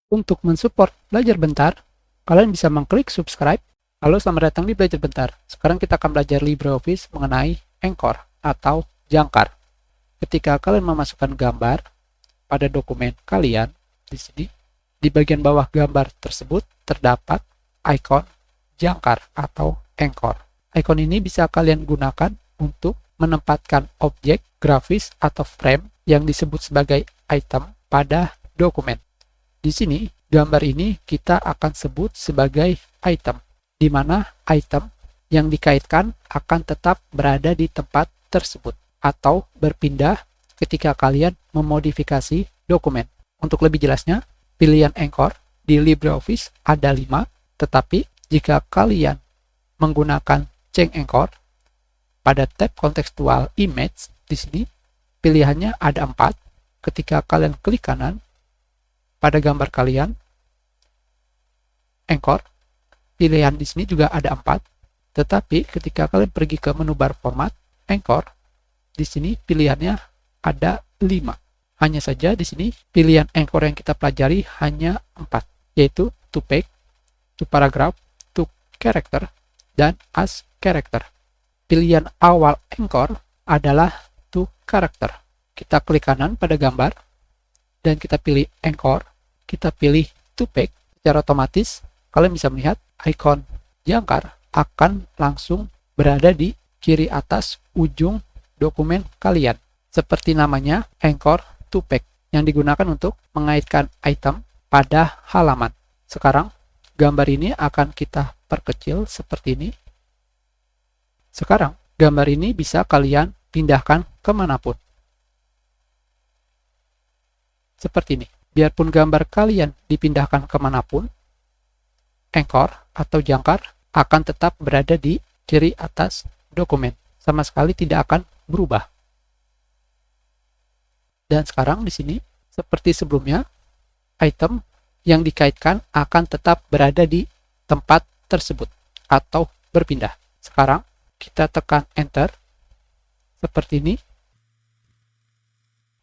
Untuk mensupport Belajar Bentar, kalian bisa mengklik subscribe. Halo, selamat datang di Belajar Bentar. Sekarang kita akan belajar LibreOffice mengenai Anchor atau jangkar. Ketika kalian memasukkan gambar pada dokumen kalian, di sini, di bagian bawah gambar tersebut terdapat ikon jangkar atau Anchor. Ikon ini bisa kalian gunakan untuk menempatkan objek, grafis, atau frame yang disebut sebagai item pada dokumen. Di sini, gambar ini kita akan sebut sebagai item, di mana item yang dikaitkan akan tetap berada di tempat tersebut atau berpindah ketika kalian memodifikasi dokumen. Untuk lebih jelasnya, pilihan Anchor di LibreOffice ada 5, tetapi jika kalian menggunakan Change Anchor, pada tab kontekstual image di sini pilihannya ada 4. Ketika kalian klik kanan pada gambar kalian, Anchor, pilihan di sini juga ada 4. Tetapi ketika kalian pergi ke menu bar format, Anchor, di sini pilihannya ada 5. Hanya saja di sini pilihan Anchor yang kita pelajari hanya 4, yaitu to page, to paragraph, to character, dan as character. Pilihan awal Anchor adalah to character. Kita klik kanan pada gambar, dan kita pilih Anchor, kita pilih to page. Secara otomatis, kalian bisa melihat ikon jangkar akan langsung berada di kiri atas ujung dokumen kalian. Seperti namanya, Anchor to page, yang digunakan untuk mengaitkan item pada halaman. Sekarang, gambar ini akan kita perkecil seperti ini. Sekarang, gambar ini bisa kalian pindahkan kemanapun. Seperti ini. Biarpun gambar kalian dipindahkan kemanapun, Anchor atau jangkar akan tetap berada di kiri atas dokumen. Sama sekali tidak akan berubah. Dan sekarang di sini, seperti sebelumnya, item yang dikaitkan akan tetap berada di tempat tersebut atau berpindah. Sekarang kita tekan Enter. Seperti ini.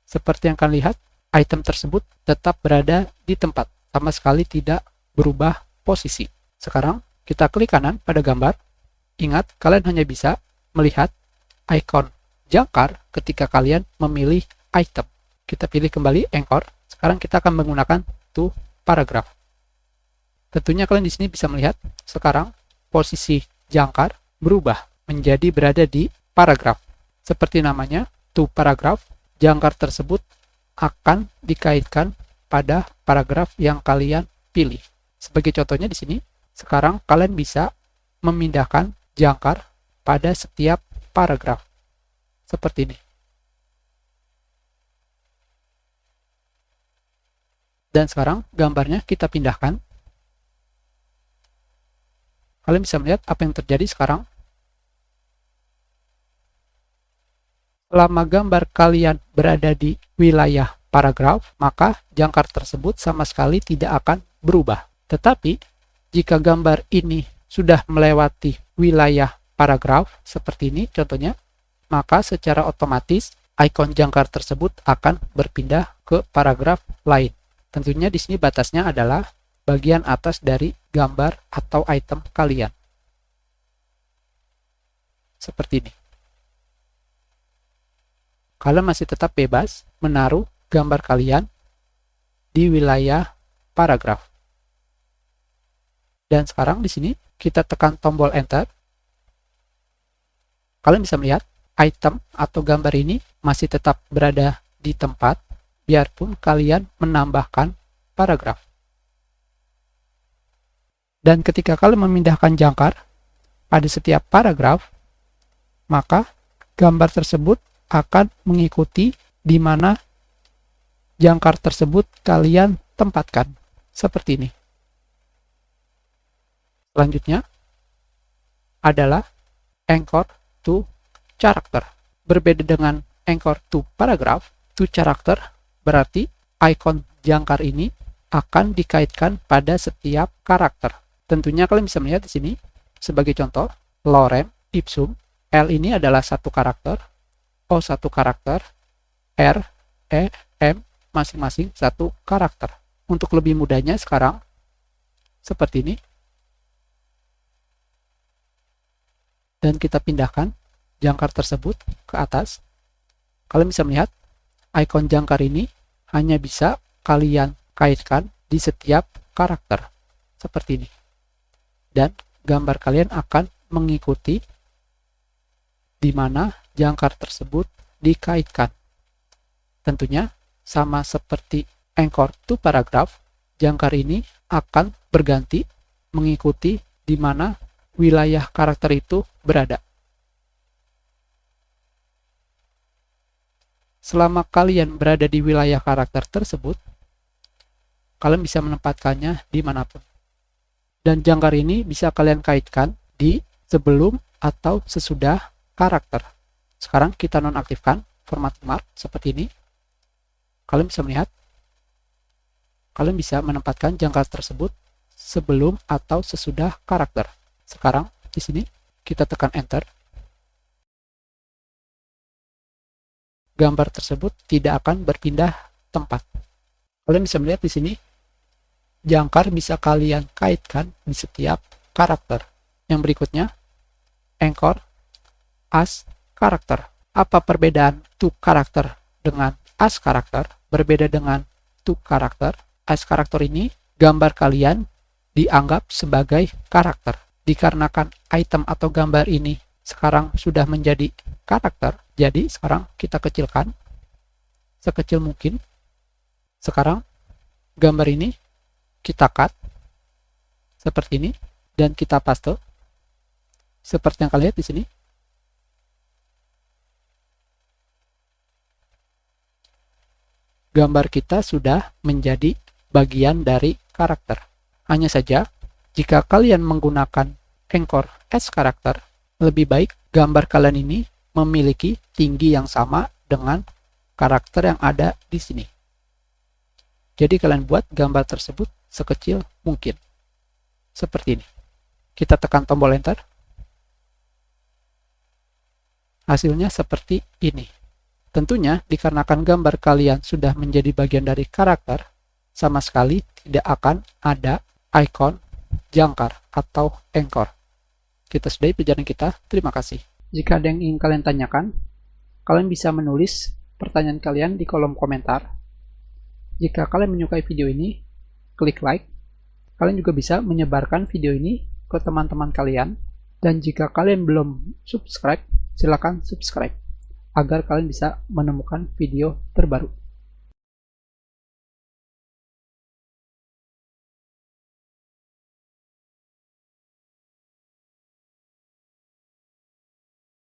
Seperti yang kalian lihat, item tersebut tetap berada di tempat, sama sekali tidak berubah posisi. Sekarang kita klik kanan pada gambar. Ingat, kalian hanya bisa melihat ikon jangkar ketika kalian memilih item. Kita pilih kembali Anchor. Sekarang kita akan menggunakan to paragraph. Tentunya kalian di sini bisa melihat sekarang posisi jangkar berubah menjadi berada di paragraf. Seperti namanya, to paragraph, jangkar tersebut akan dikaitkan pada paragraf yang kalian pilih. Sebagai contohnya di sini, sekarang kalian bisa memindahkan jangkar pada setiap paragraf. Seperti ini. Dan sekarang gambarnya kita pindahkan. Kalian bisa melihat apa yang terjadi sekarang. Selama gambar kalian berada di wilayah paragraf, maka jangkar tersebut sama sekali tidak akan berubah. Tetapi, jika gambar ini sudah melewati wilayah paragraf, seperti ini contohnya, maka secara otomatis ikon jangkar tersebut akan berpindah ke paragraf lain. Tentunya di sini batasnya adalah bagian atas dari gambar atau item kalian. Seperti ini. Kalian masih tetap bebas menaruh gambar kalian di wilayah paragraf. Dan sekarang di sini kita tekan tombol Enter. Kalian bisa melihat item atau gambar ini masih tetap berada di tempat biarpun kalian menambahkan paragraf. Dan ketika kalian memindahkan jangkar pada setiap paragraf, maka gambar tersebut akan mengikuti di mana jangkar tersebut kalian tempatkan. Seperti ini. Selanjutnya adalah Anchor to character. Berbeda dengan Anchor to paragraph, to character berarti ikon jangkar ini akan dikaitkan pada setiap karakter. Tentunya kalian bisa melihat di sini sebagai contoh, lorem ipsum. L ini adalah satu karakter, O satu karakter, R, E, M masing-masing satu karakter. Untuk lebih mudahnya sekarang, seperti ini. Dan kita pindahkan jangkar tersebut ke atas. Kalian bisa melihat, ikon jangkar ini hanya bisa kalian kaitkan di setiap karakter. Seperti ini. Dan gambar kalian akan mengikuti di mana jangkar tersebut dikaitkan. Tentunya sama seperti anchor to paragraph, jangkar ini akan berganti mengikuti di mana wilayah karakter itu berada. Selama kalian berada di wilayah karakter tersebut, kalian bisa menempatkannya dimanapun. Dan jangkar ini bisa kalian kaitkan di sebelum atau sesudah karakter. Sekarang kita nonaktifkan format mark seperti ini. Kalian bisa melihat, kalian bisa menempatkan jangkar tersebut sebelum atau sesudah karakter. Sekarang di sini kita tekan enter. Gambar tersebut tidak akan berpindah tempat. Kalian bisa melihat di sini, jangkar bisa kalian kaitkan di setiap karakter. Yang berikutnya, anchor as karakter. Apa perbedaan to karakter dengan as karakter? Berbeda dengan to karakter. As karakter ini, gambar kalian dianggap sebagai karakter. Dikarenakan item atau gambar ini sekarang sudah menjadi karakter, jadi sekarang kita kecilkan sekecil mungkin. Sekarang gambar ini kita cut seperti ini dan kita paste seperti yang kalian lihat di sini. Gambar kita sudah menjadi bagian dari karakter. Hanya saja, jika kalian menggunakan anchor as karakter, lebih baik gambar kalian ini memiliki tinggi yang sama dengan karakter yang ada di sini. Jadi kalian buat gambar tersebut sekecil mungkin. Seperti ini. Kita tekan tombol enter. Hasilnya seperti ini. Tentunya dikarenakan gambar kalian sudah menjadi bagian dari karakter, sama sekali tidak akan ada ikon jangkar atau anchor. Kita sudahi pelajaran kita. Terima kasih. Jika ada yang ingin kalian tanyakan, kalian bisa menulis pertanyaan kalian di kolom komentar. Jika kalian menyukai video ini, klik like. Kalian juga bisa menyebarkan video ini ke teman-teman kalian. Dan jika kalian belum subscribe, silakan subscribe agar kalian bisa menemukan video terbaru.